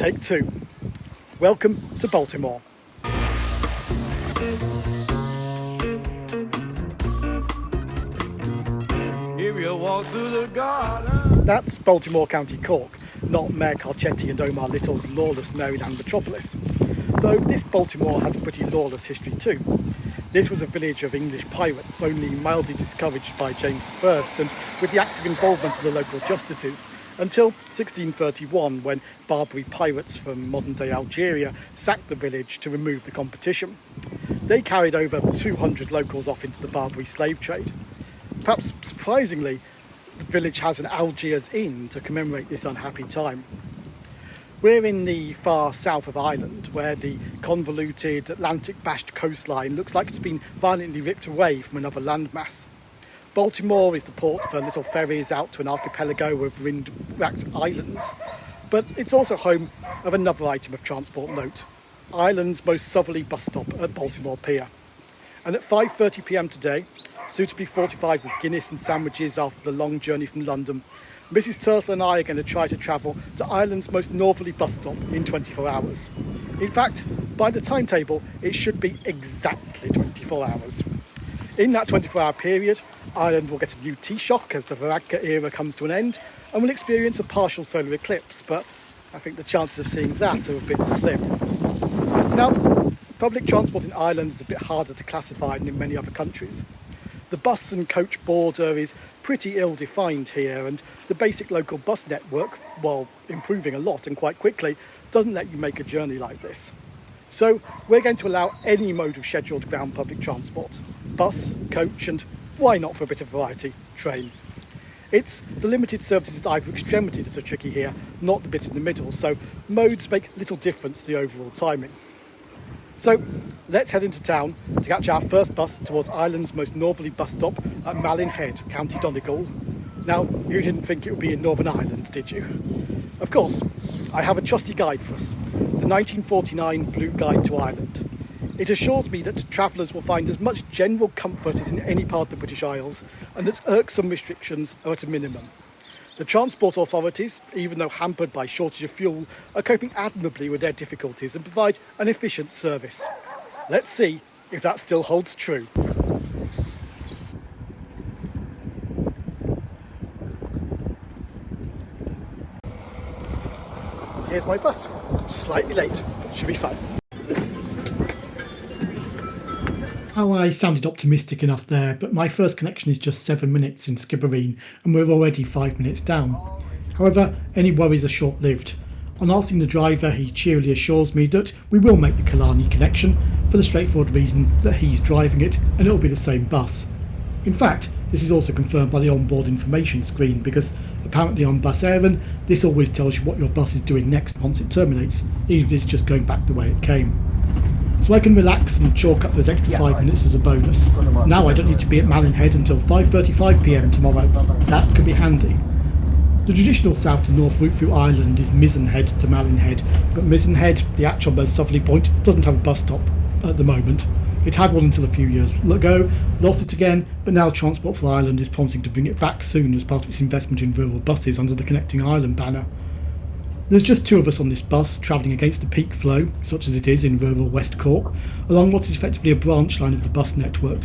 Take two. Welcome to Baltimore. If you walk through the garden. That's Baltimore, County Cork, not Mayor Carcetti and Omar Little's lawless Maryland metropolis. Though this Baltimore has a pretty lawless history too. This was a village of English pirates, only mildly discouraged by James I, and with the active involvement of the local justices, until 1631, when Barbary pirates from modern-day Algeria sacked the village to remove the competition. They carried over 200 locals off into the Barbary slave trade. Perhaps surprisingly, the village has an Algiers Inn to commemorate this unhappy time. We're in the far south of Ireland, where the convoluted Atlantic-bashed coastline looks like it's been violently ripped away from another landmass. Baltimore is the port for little ferries out to an archipelago of wind-racked islands, but it's also home of another item of transport note, Ireland's most southerly bus stop at Baltimore Pier. And at 5:30 p.m. today, suitably fortified with Guinness and sandwiches after the long journey from London, Mrs. Turtle and I are going to try to travel to Ireland's most northerly bus stop in 24 hours. In fact, by the timetable, it should be exactly 24 hours. In that 24-hour period, Ireland will get a new Taoiseach as the Varadkar era comes to an end, and will experience a partial solar eclipse, but I think the chances of seeing that are a bit slim. Now, public transport in Ireland is a bit harder to classify than in many other countries. The bus and coach border is pretty ill-defined here, and the basic local bus network, while improving a lot and quite quickly, doesn't let you make a journey like this. So we're going to allow any mode of scheduled ground public transport: bus, coach, and why not, for a bit of variety, train. It's the limited services at either extremity that are tricky here, not the bit in the middle, so modes make little difference to the overall timing. So let's head into town to catch our first bus towards Ireland's most northerly bus stop at Malin Head, County Donegal. Now, you didn't think it would be in Northern Ireland, did you? Of course, I have a trusty guide for us, the 1949 Blue Guide to Ireland. It assures me that travellers will find as much general comfort as in any part of the British Isles, and that irksome restrictions are at a minimum. The transport authorities, even though hampered by shortage of fuel, are coping admirably with their difficulties and provide an efficient service. Let's see if that still holds true. Here's my bus. Slightly late, but should be fine. Oh, I sounded optimistic enough there, but my first connection is just 7 minutes in Skibbereen, and we're already 5 minutes down. However, any worries are short-lived. On asking the driver, he cheerily assures me that we will make the Killarney connection, for the straightforward reason that he's driving it and it'll be the same bus. In fact, this is also confirmed by the onboard information screen, because apparently on Bus Éireann, this always tells you what your bus is doing next once it terminates, even if it's just going back the way it came. So I can relax and chalk up those extra 5 minutes as a bonus. Now I don't need to be at Malin Head until 5:35 p.m. tomorrow. That could be handy. The traditional south to north route through Ireland is Mizzen Head to Malin Head, but Mizzen Head, the actual most southerly point, doesn't have a bus stop at the moment. It had one until a few years ago, lost it again, but now Transport for Ireland is promising to bring it back soon as part of its investment in rural buses under the Connecting Ireland banner. There's just two of us on this bus, travelling against the peak flow, such as it is in rural West Cork, along what is effectively a branch line of the bus network.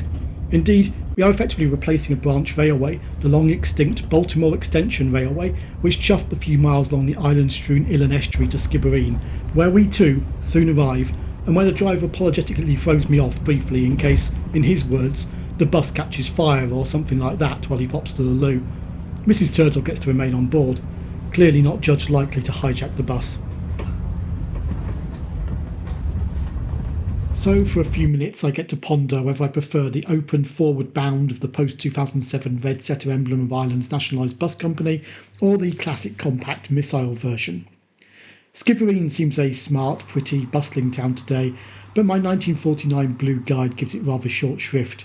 Indeed, we are effectively replacing a branch railway, the long extinct Baltimore Extension Railway, which chuffed the few miles along the island-strewn Illan Estuary to Skibbereen, where we too soon arrive, and where the driver apologetically throws me off briefly in case, in his words, the bus catches fire or something like that while he pops to the loo. Mrs. Turtle gets to remain on board, clearly not judged likely to hijack the bus. So for a few minutes I get to ponder whether I prefer the open forward bound of the post-2007 red setter emblem of Ireland's nationalised bus company, or the classic compact missile version. Skibbereen seems a smart, pretty, bustling town today, but my 1949 Blue Guide gives it rather short shrift.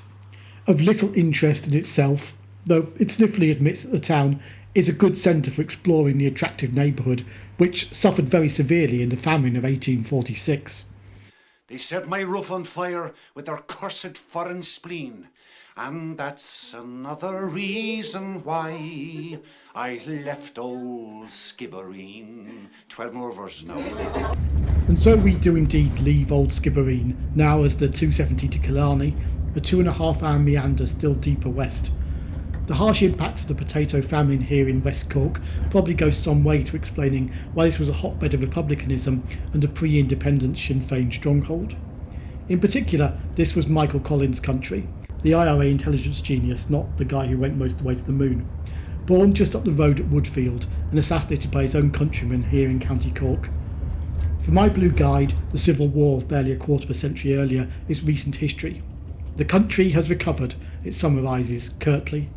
Of little interest in itself, though it sniffily admits that the town is a good centre for exploring the attractive neighbourhood, which suffered very severely in the famine of 1846. They set my roof on fire with their cursed foreign spleen. And that's another reason why I left old Skibbereen. 12 more verses now. And so we do indeed leave old Skibbereen, now as the 270 to Killarney, a 2.5-hour meander still deeper west. The harsh impacts of the potato famine here in West Cork probably go some way to explaining why this was a hotbed of republicanism and a pre-independence Sinn Féin stronghold. In particular, this was Michael Collins' country, the IRA intelligence genius, not the guy who went most of the way to the moon. Born just up the road at Woodfield and assassinated by his own countrymen here in County Cork. For my blue guide, the Civil War of barely a quarter of a century earlier is recent history. The country has recovered, it summarises curtly.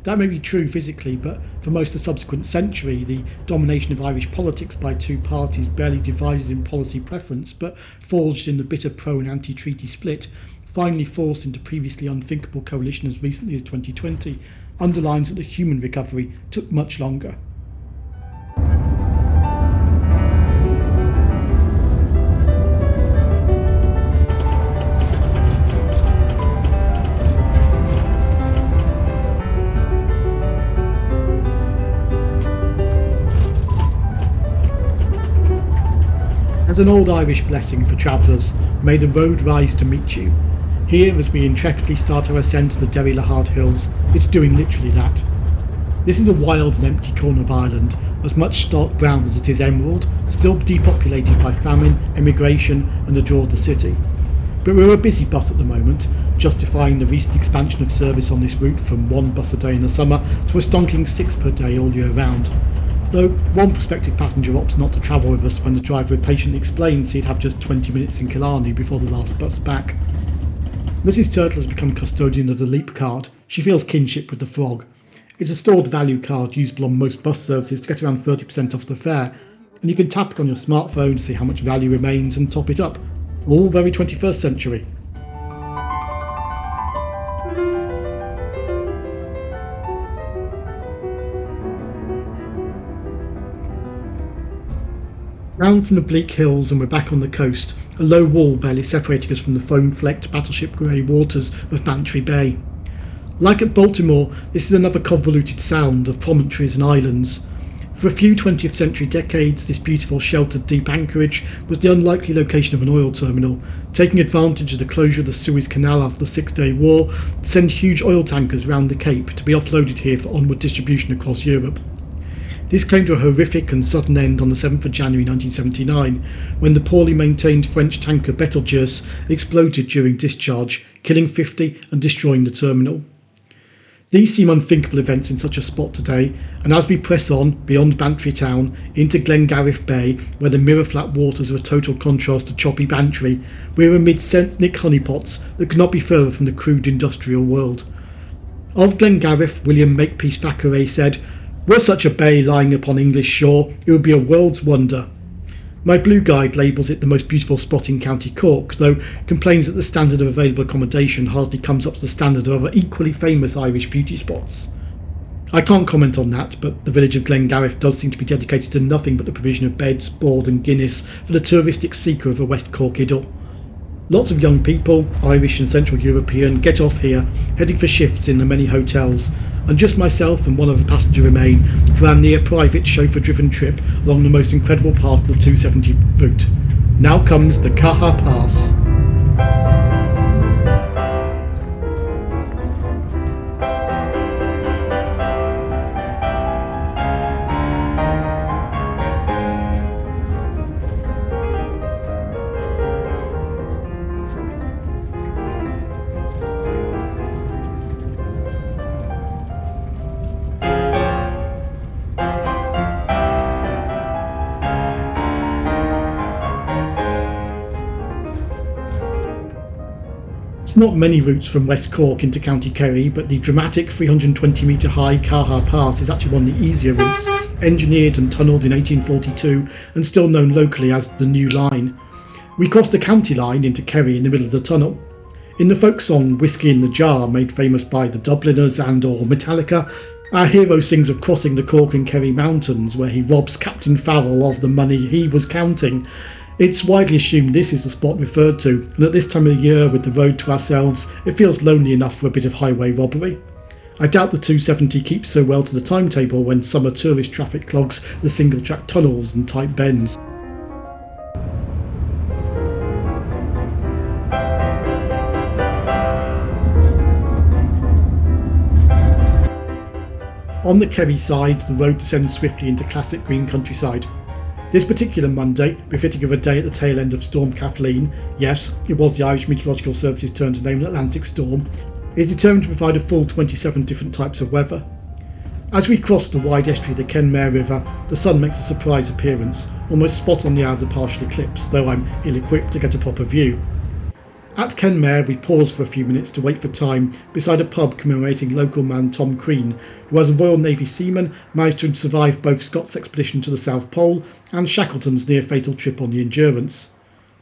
That may be true physically, but for most of the subsequent century, the domination of Irish politics by two parties barely divided in policy preference, but forged in the bitter pro- and anti-treaty split, finally forced into previously unthinkable coalition as recently as 2020, underlines that the human recovery took much longer. As an old Irish blessing for travellers, may the road rise to meet you. Here, as we intrepidly start our ascent to the Derry Hills, it's doing literally that. This is a wild and empty corner of Ireland, as much stark brown as it is emerald, still depopulated by famine, emigration and the draw of the city. But we're a busy bus at the moment, justifying the recent expansion of service on this route from 1 bus a day in the summer to a stonking 6 per day all year round. Though one prospective passenger opts not to travel with us when the driver patiently explains he'd have just 20 minutes in Killarney before the last bus back. Mrs. Turtle has become custodian of the Leap card. She feels kinship with the frog. It's a stored value card usable on most bus services to get around 30% off the fare, and you can tap it on your smartphone to see how much value remains and top it up. All very 21st century. Round from the bleak hills and we're back on the coast, a low wall barely separating us from the foam-flecked battleship grey waters of Bantry Bay. Like at Baltimore, this is another convoluted sound of promontories and islands. For a few 20th century decades, this beautiful sheltered deep anchorage was the unlikely location of an oil terminal, taking advantage of the closure of the Suez Canal after the Six-Day War to send huge oil tankers round the Cape to be offloaded here for onward distribution across Europe. This came to a horrific and sudden end on the 7th of January 1979, when the poorly maintained French tanker Betelgeuse exploded during discharge, killing 50 and destroying the terminal. These seem unthinkable events in such a spot today, and as we press on beyond Bantry town into Glengariff Bay, where the mirror-flat waters are a total contrast to choppy Bantry, we're amid scenic honeypots that could not be further from the crude industrial world. Of Glengariff, William Makepeace Thackeray said, "Were such a bay lying upon English shore, it would be a world's wonder." My blue guide labels it the most beautiful spot in County Cork, though complains that the standard of available accommodation hardly comes up to the standard of other equally famous Irish beauty spots. I can't comment on that, but the village of Glengariff does seem to be dedicated to nothing but the provision of beds, board and Guinness for the touristic seeker of a West Cork idyll. Lots of young people, Irish and Central European, get off here, heading for shifts in the many hotels, and just myself and one other passenger remain for our near-private chauffeur-driven trip along the most incredible part of the 270 route. Now comes the Caha Pass. It's not many routes from West Cork into County Kerry, but the dramatic 320 metre high Caha Pass is actually one of the easier routes, engineered and tunnelled in 1842 and still known locally as the New Line. We cross the county line into Kerry in the middle of the tunnel. In the folk song Whiskey in the Jar, made famous by the Dubliners and or Metallica, our hero sings of crossing the Cork and Kerry mountains, where he robs Captain Farrell of the money he was counting. It's widely assumed this is the spot referred to, and at this time of the year, with the road to ourselves, it feels lonely enough for a bit of highway robbery. I doubt the 270 keeps so well to the timetable when summer tourist traffic clogs the single-track tunnels and tight bends. On the Kerry side, the road descends swiftly into classic green countryside. This particular Monday, befitting of a day at the tail end of Storm Kathleen, yes, it was the Irish Meteorological Service's turn to name an Atlantic storm, is determined to provide a full 27 different types of weather. As we cross the wide estuary of the Kenmare River, the sun makes a surprise appearance, almost spot on the hour of the partial eclipse, though I'm ill-equipped to get a proper view. At Kenmare, we pause for a few minutes to wait for time beside a pub commemorating local man Tom Crean, who as a Royal Navy seaman managed to survive both Scott's expedition to the South Pole and Shackleton's near-fatal trip on the Endurance.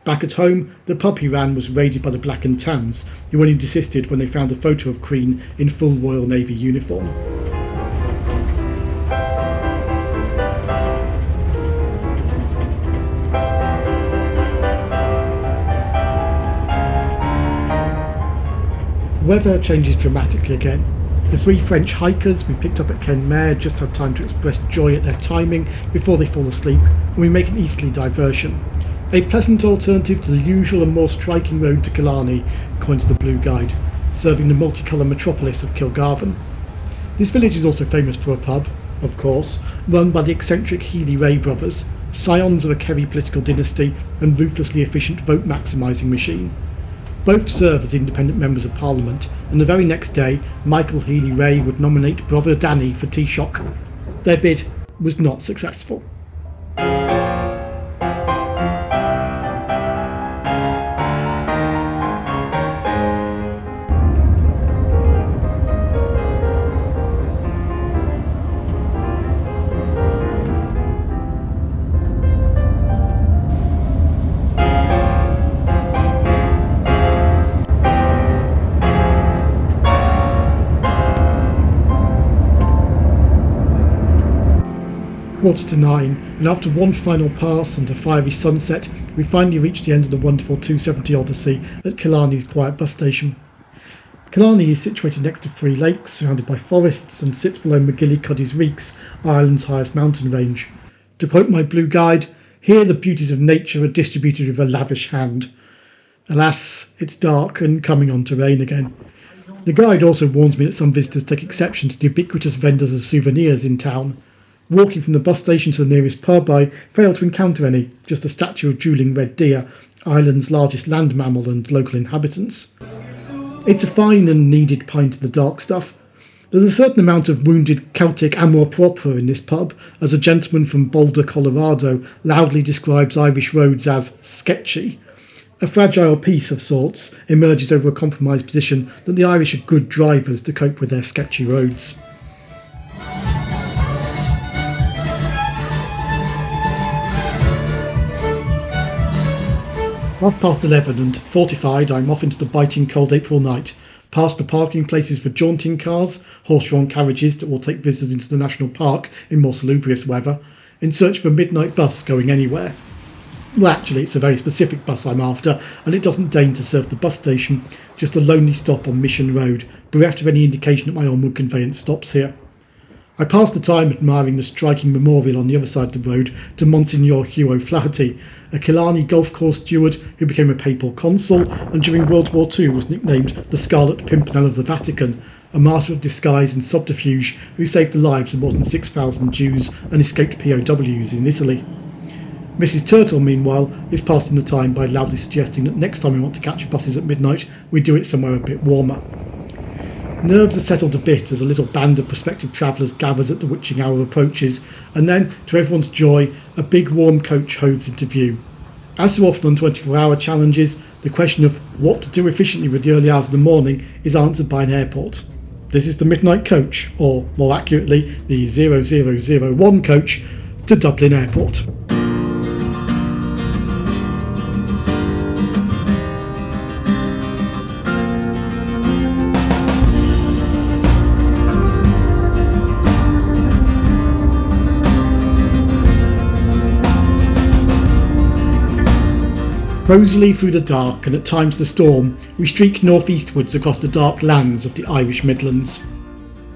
Back at home, the pub he ran was raided by the Black and Tans, who only desisted when they found a photo of Crean in full Royal Navy uniform. Weather changes dramatically again. The three French hikers we picked up at Kenmare just have time to express joy at their timing before they fall asleep, and we make an easterly diversion. A pleasant alternative to the usual and more striking road to Killarney, according to the Blue Guide, serving the multicoloured metropolis of Kilgarvan. This village is also famous for a pub, of course, run by the eccentric Healy-Ray brothers, scions of a Kerry political dynasty and ruthlessly efficient vote maximising machine. Both serve as independent members of Parliament, and the very next day, Michael Healy-Ray would nominate brother Danny for Taoiseach. Their bid was not successful. Quarter to 9, and after one final pass and a fiery sunset, we finally reached the end of the wonderful 270 Odyssey at Killarney's quiet bus station. Killarney is situated next to three lakes, surrounded by forests, and sits below McGillycuddy's Reeks, Ireland's highest mountain range. To quote my Blue Guide, here the beauties of nature are distributed with a lavish hand. Alas, it's dark and coming on to rain again. The guide also warns me that some visitors take exception to the ubiquitous vendors of souvenirs in town. Walking from the bus station to the nearest pub, I failed to encounter any, just a statue of drooling red deer, Ireland's largest land mammal and local inhabitants. It's a fine and needed pint of the dark stuff. There's a certain amount of wounded Celtic amour propre in this pub, as a gentleman from Boulder, Colorado, loudly describes Irish roads as sketchy. A fragile piece of sorts emerges over a compromised position that the Irish are good drivers to cope with their sketchy roads. Half past 11 and fortified, I'm off into the biting cold April night, past the parking places for jaunting cars, horse-drawn carriages that will take visitors into the national park in more salubrious weather, in search of a midnight bus going anywhere. Well, actually, it's a very specific bus I'm after, and it doesn't deign to serve the bus station, just a lonely stop on Mission Road, bereft of any indication that my onward conveyance stops here. I passed the time admiring the striking memorial on the other side of the road to Monsignor Hugh O'Flaherty, a Killarney golf course steward who became a papal consul and during World War II was nicknamed the Scarlet Pimpernel of the Vatican, a master of disguise and subterfuge who saved the lives of more than 6,000 Jews and escaped POWs in Italy. Mrs. Turtle, meanwhile, is passing the time by loudly suggesting that next time we want to catch buses at midnight, we do it somewhere a bit warmer. Nerves are settled a bit as a little band of prospective travellers gathers at the witching hour approaches, and then, to everyone's joy, a big warm coach hoves into view. As so often on 24-hour challenges, the question of what to do efficiently with the early hours of the morning is answered by an airport. This is the midnight coach, or more accurately, the 0001 coach, to Dublin Airport. Rosily through the dark and at times the storm, we streak northeastwards across the dark lands of the Irish Midlands.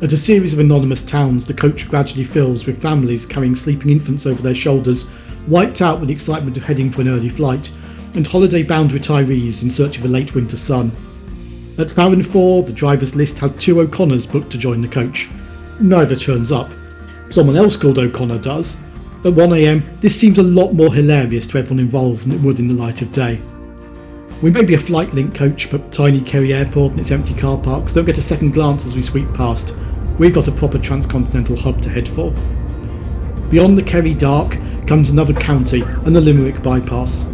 At a series of anonymous towns, the coach gradually fills with families carrying sleeping infants over their shoulders, wiped out with the excitement of heading for an early flight, and holiday-bound retirees in search of a late winter sun. At Farranford, the driver's list has 2 O'Connors booked to join the coach. Neither turns up. Someone else called O'Connor does. At 1 AM, this seems a lot more hilarious to everyone involved than it would in the light of day. We may be a flight link coach, but tiny Kerry Airport and its empty car parks don't get a second glance as we sweep past. We've got a proper transcontinental hub to head for. Beyond the Kerry dark comes another county and the Limerick bypass.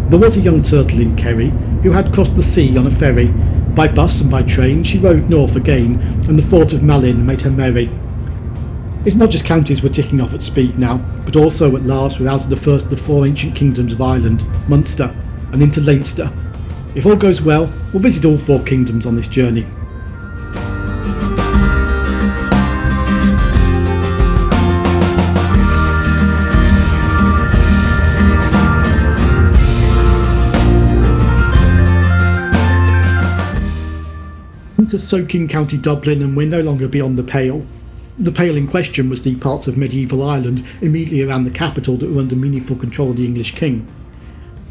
There was a young turtle in Kerry who had crossed the sea on a ferry. By bus and by train she rode north again, and the thought of Malin made her merry. It's not just counties we're ticking off at speed now, but also at last we're out of the first of the 4 ancient kingdoms of Ireland, Munster, and into Leinster. If all goes well, we'll visit all 4 kingdoms on this journey. To soaking County Dublin, and we're no longer beyond the Pale. The Pale in question was the parts of medieval Ireland immediately around the capital that were under meaningful control of the English king.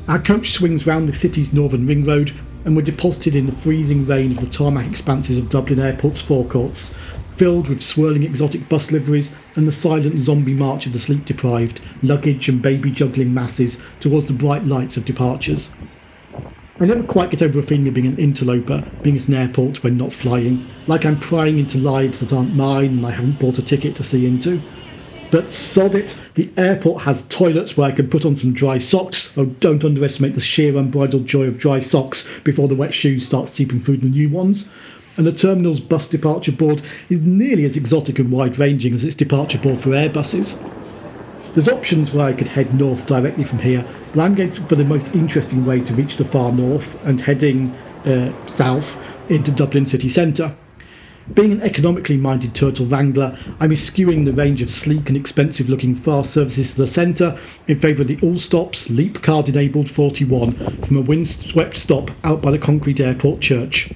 Our coach swings round the city's northern ring road, and we're deposited in the freezing rain of the tarmac expanses of Dublin Airport's forecourts, filled with swirling exotic bus liveries and the silent zombie march of the sleep-deprived, luggage and baby-juggling masses towards the bright lights of departures. I never quite get over a feeling of being an interloper, being at an airport when not flying, like I'm prying into lives that aren't mine and I haven't bought a ticket to see into. But sod it, the airport has toilets where I can put on some dry socks. Oh, don't underestimate the sheer unbridled joy of dry socks before the wet shoes start seeping through the new ones. And the terminal's bus departure board is nearly as exotic and wide-ranging as its departure board for Airbuses. There's options where I could head north directly from here, but I'm going for the most interesting way to reach the far north and heading south into Dublin city centre. Being an economically minded turtle wrangler, I'm eschewing the range of sleek and expensive looking fast services to the centre in favour of the all-stops, leap card enabled 41 from a windswept stop out by the concrete airport church.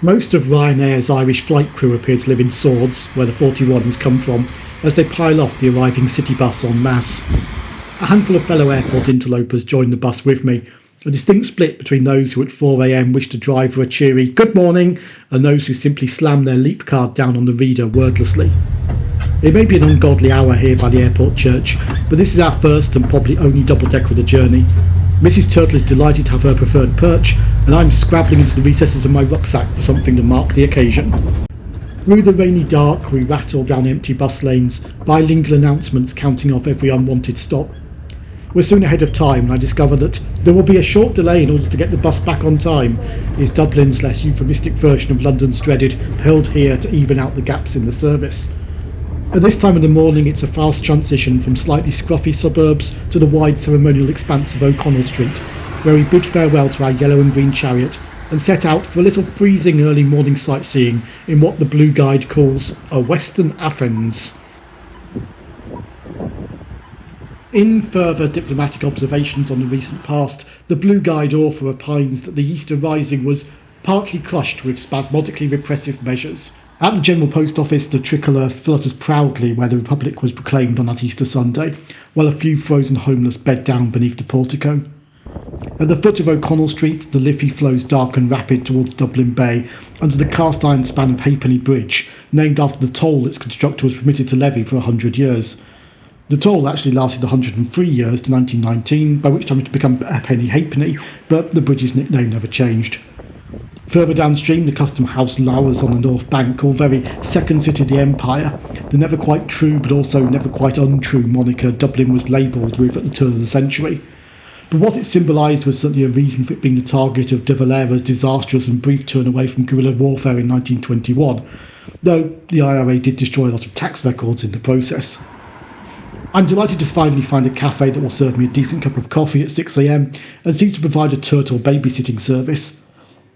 Most of Ryanair's Irish flight crew appear to live in Swords, where the 41s come from, as they pile off the arriving city bus en masse. A handful of fellow airport interlopers join the bus with me, a distinct split between those who at 4 AM wish to drive for a cheery "good morning" and those who simply slam their leap card down on the reader wordlessly. It may be an ungodly hour here by the airport church, but this is our first and probably only double-decker of the journey. Mrs. Turtle is delighted to have her preferred perch, and I'm scrabbling into the recesses of my rucksack for something to mark the occasion. Through the rainy dark, we rattle down empty bus lanes, bilingual announcements counting off every unwanted stop. We're soon ahead of time, and I discover that there will be a short delay in order to get the bus back on time, is Dublin's less euphemistic version of London's dreaded held here to even out the gaps in the service. At this time of the morning, it's a fast transition from slightly scruffy suburbs to the wide ceremonial expanse of O'Connell Street, where we bid farewell to our yellow and green chariot and set out for a little freezing early morning sightseeing in what the Blue Guide calls a Western Athens. In further diplomatic observations on the recent past, the Blue Guide author opines that the Easter Rising was partly crushed with spasmodically repressive measures. At the General Post Office, the tricolour flutters proudly where the Republic was proclaimed on that Easter Sunday, while a few frozen homeless bed down beneath the portico. At the foot of O'Connell Street, the Liffey flows dark and rapid towards Dublin Bay, under the cast-iron span of Halfpenny Bridge, named after the toll its constructor was permitted to levy for 100 years. The toll actually lasted 103 years to 1919, by which time it had become a penny halfpenny, but the bridge's nickname never changed. Further downstream, the Custom House lowers on the north bank, all very second city of the Empire, the never quite true but also never quite untrue moniker Dublin was labelled with at the turn of the century. But what it symbolised was certainly a reason for it being the target of De Valera's disastrous and brief turn away from guerrilla warfare in 1921, though the IRA did destroy a lot of tax records in the process. I'm delighted to finally find a cafe that will serve me a decent cup of coffee at 6 AM and seems to provide a turtle babysitting service.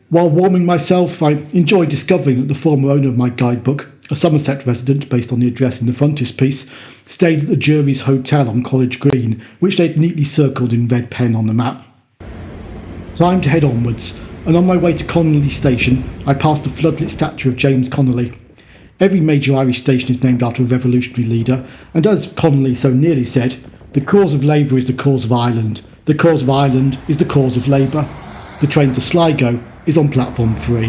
While warming myself, I enjoyed discovering that the former owner of my guidebook, a Somerset resident based on the address in the frontispiece, stayed at the Jury's Hotel on College Green, which they'd neatly circled in red pen on the map. Time to head onwards, and on my way to Connolly Station, I passed the floodlit statue of James Connolly. Every major Irish station is named after a revolutionary leader, and as Connolly so nearly said, the cause of Labour is the cause of Ireland. The cause of Ireland is the cause of Labour. The train to Sligo is on platform 3.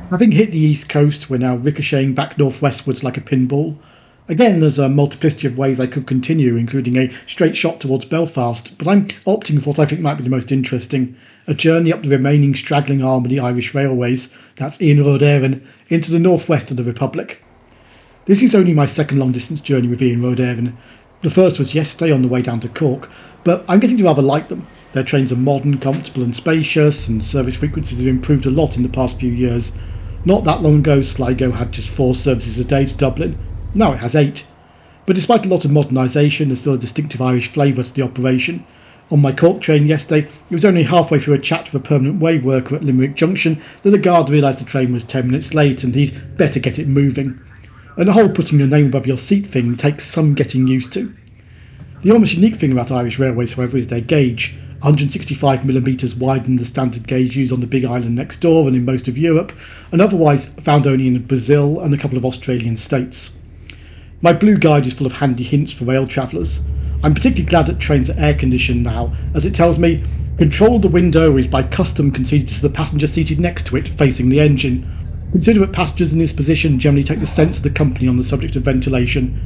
Having hit the east coast, we're now ricocheting back northwestwards like a pinball. Again, there's a multiplicity of ways I could continue, including a straight shot towards Belfast, but I'm opting for what I think might be the most interesting, a journey up the remaining straggling arm of the Irish railways, that's Ian Road Éireann, into the northwest of the Republic. This is only my second long-distance journey with Ian Road Éireann. The first was yesterday on the way down to Cork, but I'm getting to rather like them. Their trains are modern, comfortable and spacious, and service frequencies have improved a lot in the past few years. Not that long ago, Sligo had just 4 services a day to Dublin. Now it has 8. But despite a lot of modernisation, there's still a distinctive Irish flavour to the operation. On my Cork train yesterday, it was only halfway through a chat with a permanent way worker at Limerick Junction that the guard realised the train was 10 minutes late and he'd better get it moving. And the whole putting your name above your seat thing takes some getting used to. The almost unique thing about Irish railways, however, is their gauge. 165mm wider than the standard gauge used on the big island next door and in most of Europe, and otherwise found only in Brazil and a couple of Australian states. My blue guide is full of handy hints for rail travellers. I'm particularly glad that trains are air-conditioned now, as it tells me control of the window is by custom conceded to the passenger seated next to it, facing the engine. Considerate passengers in this position generally take the sense of the company on the subject of ventilation.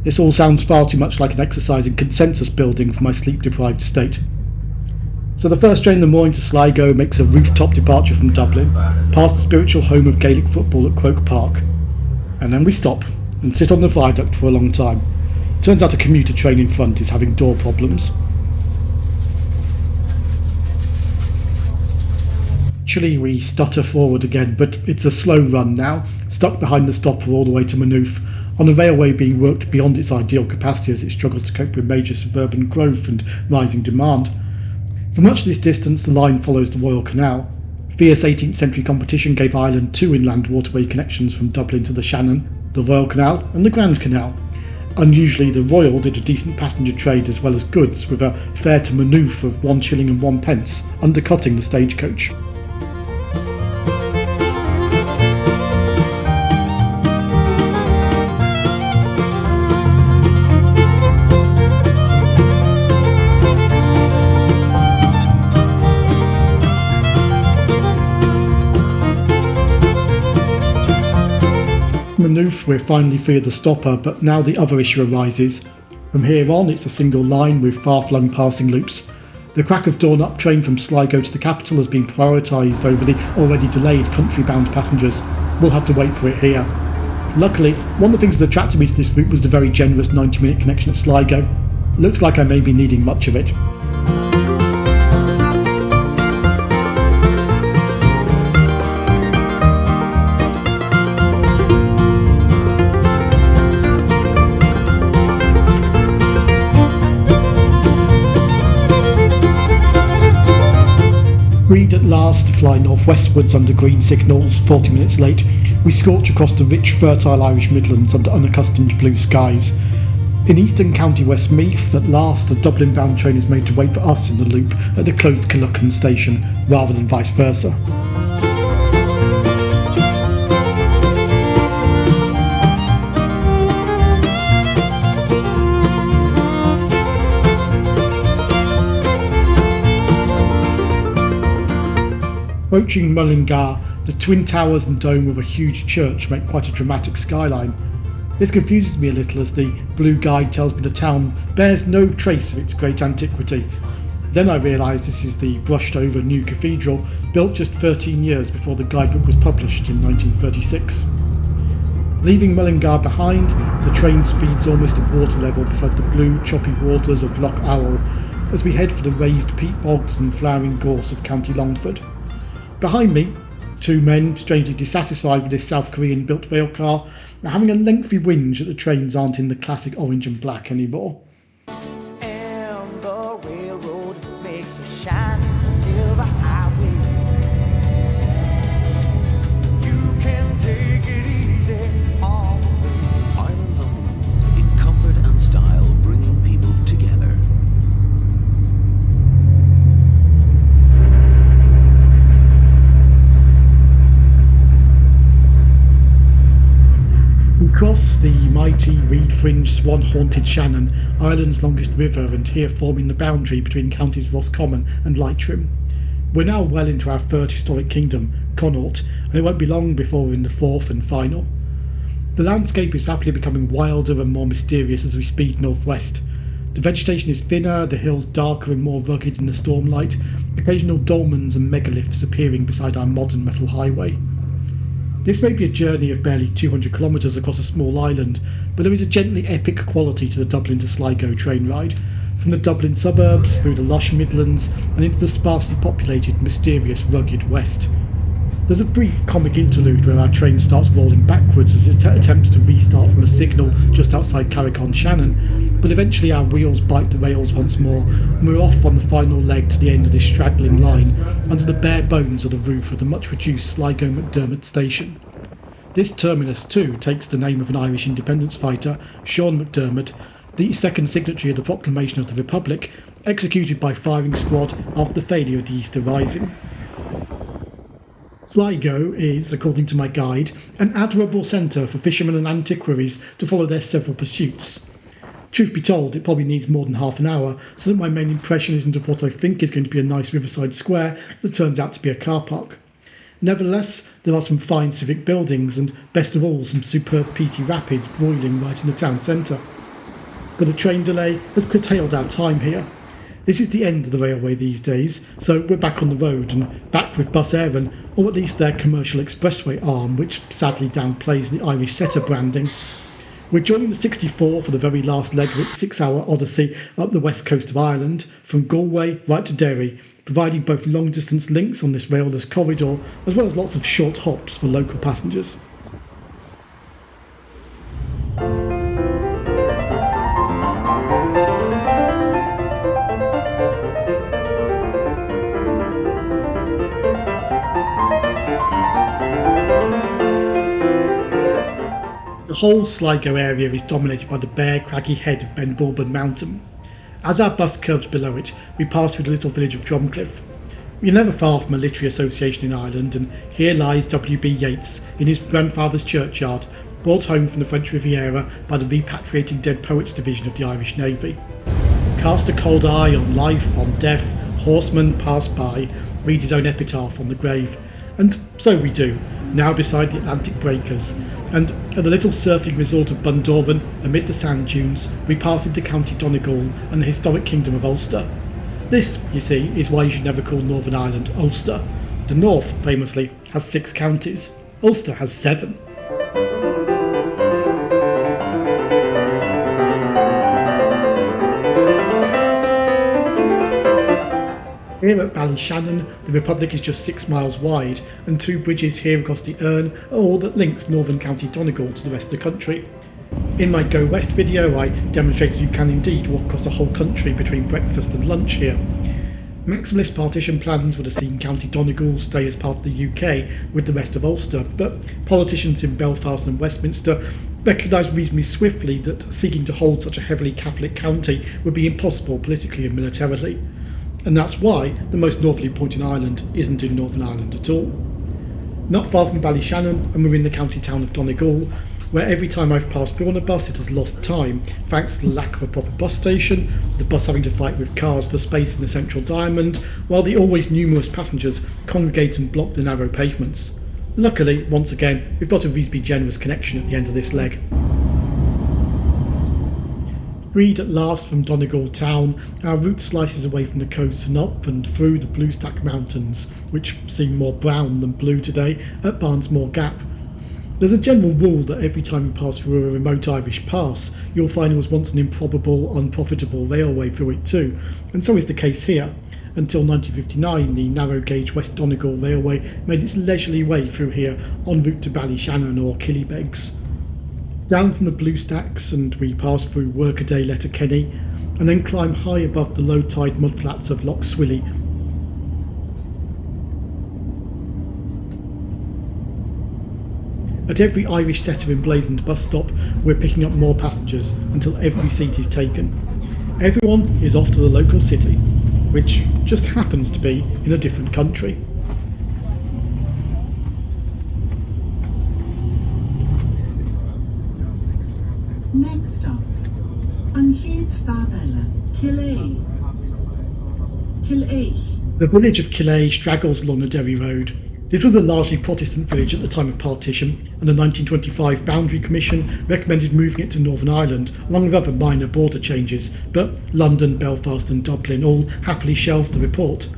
This all sounds far too much like an exercise in consensus building for my sleep-deprived state. So the first train in the morning to Sligo makes a rooftop departure from Dublin, past the spiritual home of Gaelic football at Croke Park. And then we stop and sit on the viaduct for a long time. Turns out a commuter train in front is having door problems. Actually, we stutter forward again, but it's a slow run now, stuck behind the stopper all the way to Maynooth, on a railway being worked beyond its ideal capacity as it struggles to cope with major suburban growth and rising demand. For much of this distance, the line follows the Royal Canal. Fierce 18th century competition gave Ireland 2 inland waterway connections from Dublin to the Shannon, the Royal Canal and the Grand Canal. Unusually, the Royal did a decent passenger trade as well as goods, with a fare to Maynooth of 1 shilling and 1 pence, undercutting the stagecoach. Maynooth, we're finally free of the stopper, but now the other issue arises. From here on, it's a single line with far-flung passing loops. The crack of dawn-up train from Sligo to the capital has been prioritised over the already delayed country-bound passengers. We'll have to wait for it here. Luckily, one of the things that attracted me to this route was the very generous 90-minute connection at Sligo. Looks like I may be needing much of it. Freed at last to fly northwestwards under green signals, 40 minutes late, we scorch across the rich, fertile Irish Midlands under unaccustomed blue skies. In eastern County Westmeath, at last, a Dublin-bound train is made to wait for us in the loop at the closed Killarney station, rather than vice versa. Approaching Mullingar, the twin towers and dome of a huge church make quite a dramatic skyline. This confuses me a little as the blue guide tells me the town bears no trace of its great antiquity. Then I realise this is the brushed over new cathedral, built just 13 years before the guidebook was published in 1936. Leaving Mullingar behind, the train speeds almost at water level beside the blue, choppy waters of Loch Owl as we head for the raised peat bogs and flowering gorse of County Longford. Behind me, 2 men, strangely dissatisfied with this South Korean built railcar, are having a lengthy whinge that the trains aren't in the classic orange and black anymore. And the railroad makes a shining silver highway. across the mighty reed-fringed, swan-haunted Shannon, Ireland's longest river, and here forming the boundary between counties Roscommon and Leitrim. We're now well into our third historic kingdom, Connaught, and it won't be long before we're in the fourth and final. The landscape is rapidly becoming wilder and more mysterious as we speed northwest. The vegetation is thinner, the hills darker and more rugged in the stormlight, occasional dolmens and megaliths appearing beside our modern metal highway. This may be a journey of barely 200 kilometres across a small island, but there is a gently epic quality to the Dublin to Sligo train ride, from the Dublin suburbs, through the lush Midlands, and into the sparsely populated, mysterious, rugged West. There's a brief comic interlude where our train starts rolling backwards as it attempts to restart from a signal just outside Carrick-on-Shannon, but eventually our wheels bite the rails once more, and we're off on the final leg to the end of this straggling line, under the bare bones of the roof of the much-reduced Sligo-McDermott station. This terminus, too, takes the name of an Irish independence fighter, Sean McDermott, the second signatory of the Proclamation of the Republic, executed by firing squad after the failure of the Easter Rising. Sligo is, according to my guide, an admirable centre for fishermen and antiquaries to follow their several pursuits. Truth be told, it probably needs more than half an hour, so that my main impression isn't of what I think is going to be a nice riverside square that turns out to be a car park. Nevertheless, there are some fine civic buildings and, best of all, some superb peaty rapids broiling right in the town centre. But a train delay has curtailed our time here. This is the end of the railway these days, so we're back on the road and back with Bus Éireann, or at least their commercial expressway arm, which sadly downplays the Irish setter branding. We're joining the 64 for the very last leg of its 6-hour odyssey up the west coast of Ireland, from Galway right to Derry, providing both long-distance links on this railless corridor, as well as lots of short hops for local passengers. The whole Sligo area is dominated by the bare, craggy head of Ben Bulben Mountain. As our bus curves below it, we pass through the little village of Drumcliff. We are never far from a literary association in Ireland, and here lies W.B. Yeats in his grandfather's churchyard, brought home from the French Riviera by the Repatriating Dead Poets Division of the Irish Navy. Cast a cold eye on life, on death, horsemen pass by, read his own epitaph on the grave. And so we do, now beside the Atlantic breakers, and at the little surfing resort of Bundoran, amid the sand dunes, we pass into County Donegal and the historic kingdom of Ulster. This, you see, is why you should never call Northern Ireland Ulster. The North, famously, has 6 counties. Ulster has 7. Here at Ballyshannon, the Republic is just 6 miles wide, and 2 bridges here across the Erne are all that links northern County Donegal to the rest of the country. In my Go West video, I demonstrated you can indeed walk across the whole country between breakfast and lunch here. Maximalist partition plans would have seen County Donegal stay as part of the UK with the rest of Ulster, but politicians in Belfast and Westminster recognised reasonably swiftly that seeking to hold such a heavily Catholic county would be impossible politically and militarily. And that's why the most northerly point in Ireland isn't in Northern Ireland at all. Not far from Ballyshannon, and we're in the county town of Donegal, where every time I've passed through on a bus it has lost time, thanks to the lack of a proper bus station, the bus having to fight with cars for space in the central diamond, while the always numerous passengers congregate and block the narrow pavements. Luckily, once again, we've got a reasonably generous connection at the end of this leg. Freed at last from Donegal town, our route slices away from the coast and up and through the Bluestack Mountains, which seem more brown than blue today, at Barnesmore Gap. There's a general rule that every time you pass through a remote Irish pass, you'll find there was once an improbable, unprofitable railway through it too, and so is the case here. Until 1959, the narrow-gauge West Donegal Railway made its leisurely way through here en route to Ballyshannon or Killybegs. Down from the Bluestacks, and we pass through Workaday Letterkenny, and then climb high above the low-tide mudflats of Loch Swilly. At every Irish setter emblazoned bus stop, we're picking up more passengers until every seat is taken. Everyone is off to the local city, which just happens to be in a different country. Next stop, an Head Stadella, Killarney. The village of Killarney straggles along the Derry road. This was a largely Protestant village at the time of partition, and the 1925 Boundary Commission recommended moving it to Northern Ireland, along with other minor border changes, but London, Belfast and Dublin all happily shelved the report.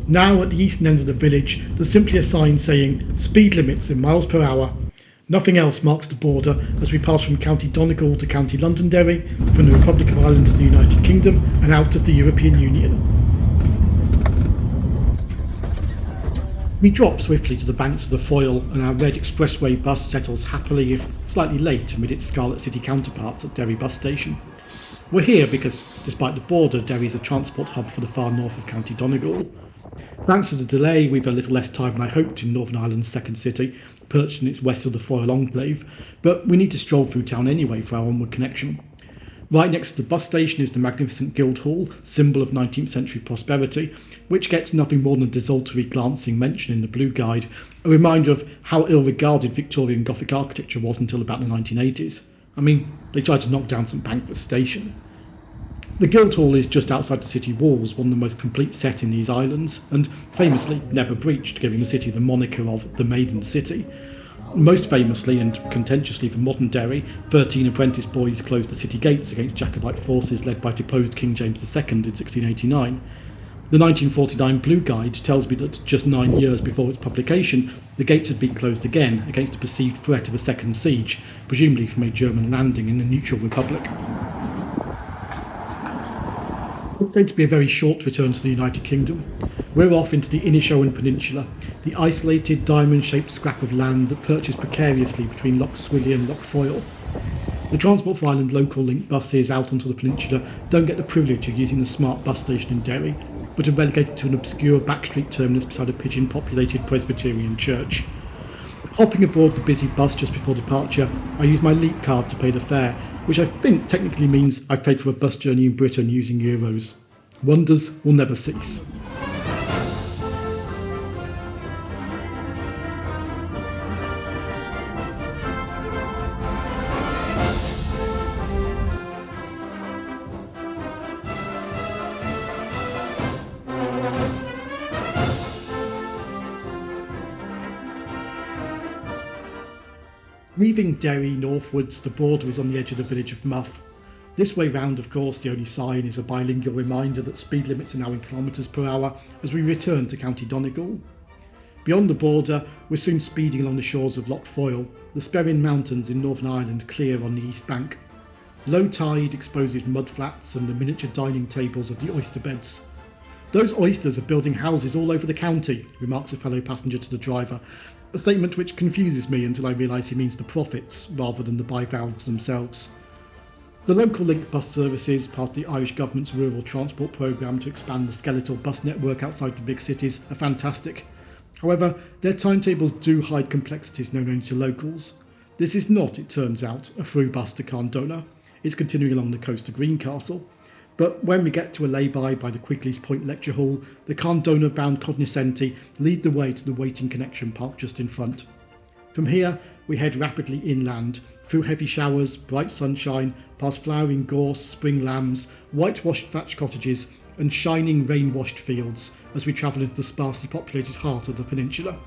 Now at the eastern end of the village, there's simply a sign saying speed limits in miles per hour. Nothing else marks the border as we pass from County Donegal to County Londonderry, from the Republic of Ireland to the United Kingdom and out of the European Union. We drop swiftly to the banks of the Foyle and our red expressway bus settles happily, if slightly late, amid its Scarlet City counterparts at Derry bus station. We're here because, despite the border, Derry is a transport hub for the far north of County Donegal. Thanks to the delay, we've a little less time than I hoped in Northern Ireland's second city, perched in its west of the Foyle enclave, but we need to stroll through town anyway for our onward connection. Right next to the bus station is the magnificent Guildhall, symbol of 19th century prosperity, which gets nothing more than a desultory glancing mention in the Blue Guide, a reminder of how ill-regarded Victorian Gothic architecture was until about the 1980s. I mean, they tried to knock down St Pancras Station. The Guildhall is just outside the city walls, one of the most complete set in these islands, and famously never breached, giving the city the moniker of the Maiden City. Most famously and contentiously for modern Derry, 13 apprentice boys closed the city gates against Jacobite forces led by deposed King James II in 1689. The 1949 Blue Guide tells me that just 9 years before its publication, the gates had been closed again against a perceived threat of a second siege, presumably from a German landing in the neutral republic. It's going to be a very short return to the United Kingdom. We're off into the Inishowen Peninsula, the isolated diamond-shaped scrap of land that perches precariously between Lough Swilly and Lough Foyle. The Transport for Ireland local link buses out onto the peninsula don't get the privilege of using the smart bus station in Derry, but are relegated to an obscure backstreet terminus beside a pigeon-populated Presbyterian church. Hopping aboard the busy bus just before departure, I use my Leap card to pay the fare, which I think technically means I've paid for a bus journey in Britain using euros. Wonders will never cease. Leaving Derry northwards, the border is on the edge of the village of Muff. This way round, of course, the only sign is a bilingual reminder that speed limits are now in kilometres per hour as we return to County Donegal. Beyond the border, we're soon speeding along the shores of Lough Foyle, the Sperrin Mountains in Northern Ireland clear on the east bank. Low tide exposes mudflats and the miniature dining tables of the oyster beds. "Those oysters are building houses all over the county," remarks a fellow passenger to the driver, a statement which confuses me until I realise he means the profits rather than the bivalves themselves. The local link bus services, part of the Irish government's rural transport programme to expand the skeletal bus network outside the big cities, are fantastic. However, their timetables do hide complexities known only to locals. This is not, it turns out, a through bus to Carndona. It's continuing along the coast to Greencastle. But when we get to a lay-by by the Quigley's Point Lecture Hall, the Carndona-bound cognoscenti lead the way to the waiting connection parked just in front. From here, we head rapidly inland, through heavy showers, bright sunshine, past flowering gorse, spring lambs, whitewashed thatched cottages, and shining rain-washed fields as we travel into the sparsely populated heart of the peninsula.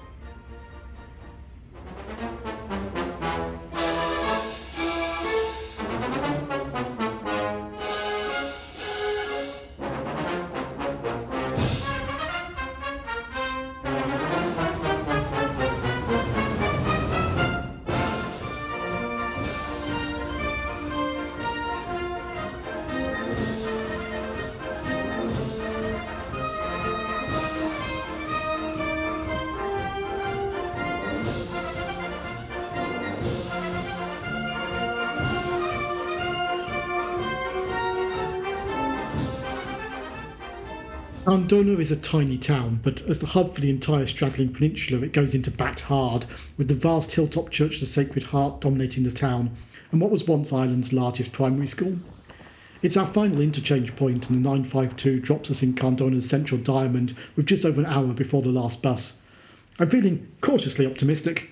Carndona is a tiny town, but as the hub for the entire straggling peninsula, it goes into bat hard, with the vast hilltop church of the Sacred Heart dominating the town, and what was once Ireland's largest primary school. It's our final interchange point, and the 952 drops us in Carndona's central diamond with just over an hour before the last bus. I'm feeling cautiously optimistic.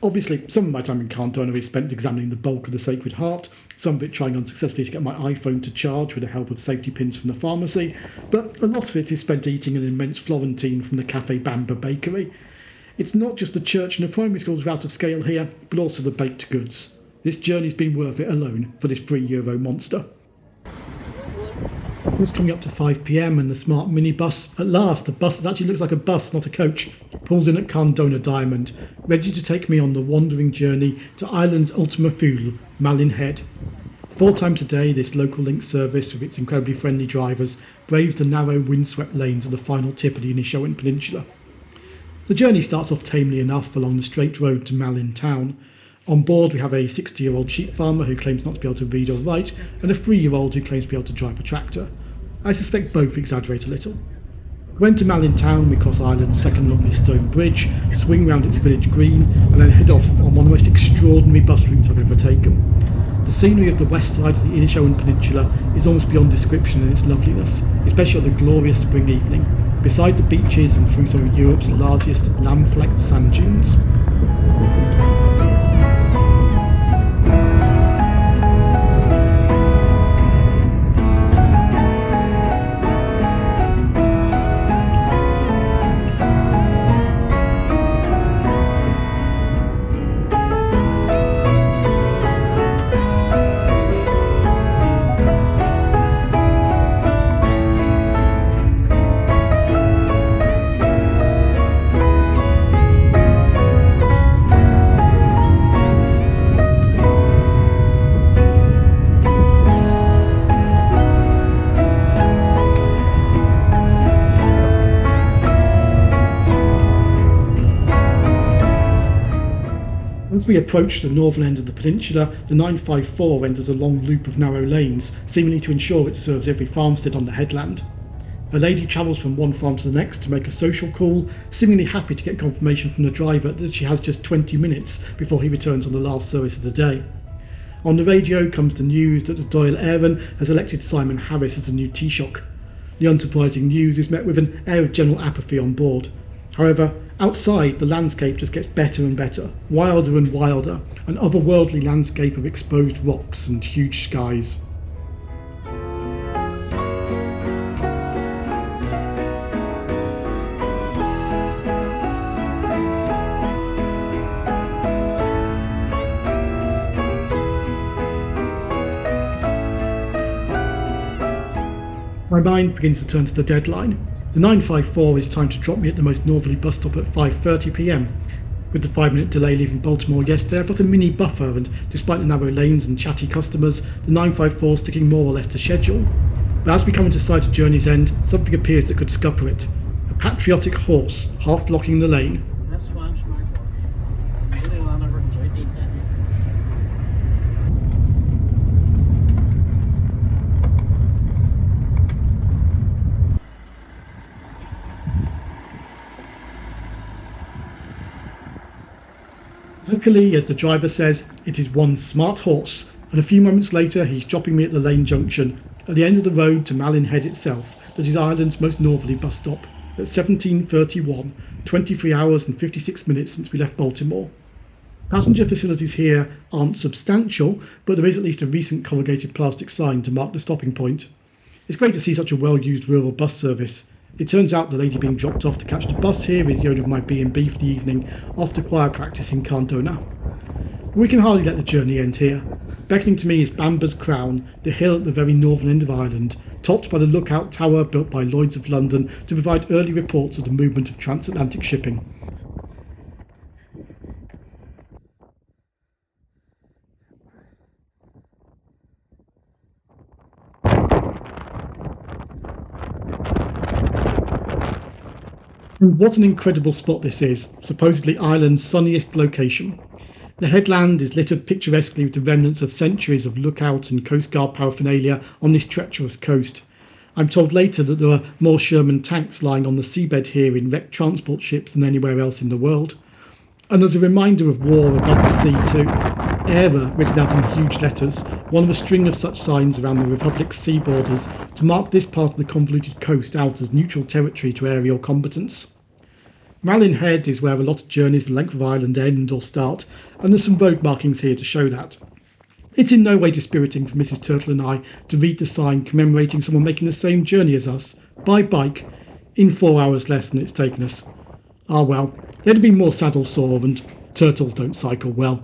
Obviously, some of my time in Cardona is spent examining the bulk of the Sacred Heart, some of it trying unsuccessfully to get my iPhone to charge with the help of safety pins from the pharmacy, but a lot of it is spent eating an immense Florentine from the Café Bamba bakery. It's not just the church and the primary schools are out of scale here, but also the baked goods. This journey's been worth it alone for this €3 monster. It's coming up to 5 p.m. and the smart minibus, at last, the bus that actually looks like a bus, not a coach, pulls in at Cardona Diamond, ready to take me on the wandering journey to Ireland's Ultima Thule, Malin Head. 4 times a day, this local link service, with its incredibly friendly drivers, braves the narrow, windswept lanes of the final tip of the Inishowen Peninsula. The journey starts off tamely enough along the straight road to Malin town. On board we have a 60-year-old sheep farmer who claims not to be able to read or write, and a 3-year-old who claims to be able to drive a tractor. I suspect both exaggerate a little. Going to Malin town, we cross Ireland's second longest stone bridge, swing round its village green, and then head off on one of the most extraordinary bus routes I've ever taken. The scenery of the west side of the Inishowen Peninsula is almost beyond description in its loveliness, especially on a glorious spring evening, beside the beaches and through some of Europe's largest lamb-flecked sand dunes. As we approach the northern end of the peninsula, the 954 enters a long loop of narrow lanes, seemingly to ensure it serves every farmstead on the headland. A lady travels from one farm to the next to make a social call, seemingly happy to get confirmation from the driver that she has just 20 minutes before he returns on the last service of the day. On the radio comes the news that the Dáil Éireann has elected Simon Harris as the new Taoiseach. The unsurprising news is met with an air of general apathy on board. However, outside, the landscape just gets better and better, wilder and wilder, an otherworldly landscape of exposed rocks and huge skies. My mind begins to turn to the deadline. The 954 is timed to drop me at the most northerly bus stop at 5:30 p.m. With the 5-minute delay leaving Baltimore yesterday, I've got a mini buffer, and despite the narrow lanes and chatty customers, the 954 is sticking more or less to schedule. But as we come into sight of Journey's End, something appears that could scupper it. A patriotic horse, half blocking the lane. That's why I'm smart. Really want to enjoy deep that. Luckily, as the driver says, it is one smart horse, and a few moments later he's dropping me at the lane junction, at the end of the road to Malin Head itself, that is Ireland's most northerly bus stop, at 17:31, 23 hours and 56 minutes since we left Baltimore. Passenger facilities here aren't substantial, but there is at least a recent corrugated plastic sign to mark the stopping point. It's great to see such a well-used rural bus service. It turns out the lady being dropped off to catch the bus here is the owner of my B&B for the evening, after choir practice in Cardona. We can hardly let the journey end here. Beckoning to me is Bamba's Crown, the hill at the very northern end of Ireland, topped by the lookout tower built by Lloyd's of London to provide early reports of the movement of transatlantic shipping. What an incredible spot this is, supposedly Ireland's sunniest location. The headland is littered picturesquely with the remnants of centuries of lookout and coastguard paraphernalia on this treacherous coast. I'm told later that there are more Sherman tanks lying on the seabed here in wrecked transport ships than anywhere else in the world. And there's a reminder of war above the sea too. Errata written out in huge letters, one of a string of such signs around the Republic's sea borders to mark this part of the convoluted coast out as neutral territory to aerial combatants. Malin Head is where a lot of journeys the length of Ireland end or start, and there's some road markings here to show that. It's in no way dispiriting for Mrs. Turtle and I to read the sign commemorating someone making the same journey as us, by bike, in 4 hours less than it's taken us. Ah well, there'd have been more saddle sore, and turtles don't cycle well.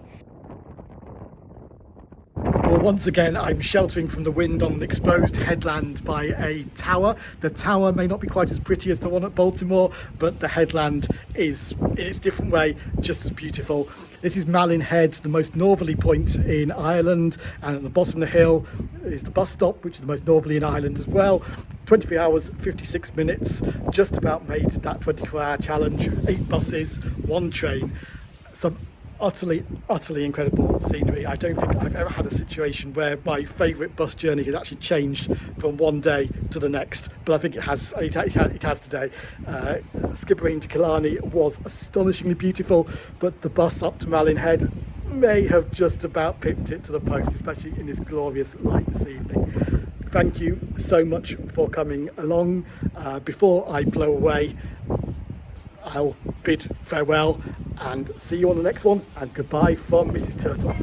Well, once again, I'm sheltering from the wind on an exposed headland by a tower. The tower may not be quite as pretty as the one at Baltimore, but the headland is, in its different way, just as beautiful. This is Malin Head, the most northerly point in Ireland, and at the bottom of the hill is the bus stop, which is the most northerly in Ireland as well. 23 hours, 56 minutes, just about made that 24-hour challenge. 8 buses, 1 train, some utterly incredible scenery. I don't think I've ever had a situation where my favourite bus journey has actually changed from one day to the next, but I think it has today. Skibbereen to Killarney was astonishingly beautiful, but the bus up to Malin Head may have just about pipped it to the post, especially in this glorious light this evening. Thank you so much for coming along. Before I blow away, I'll bid farewell and see you on the next one, and goodbye from Mrs. Turtle.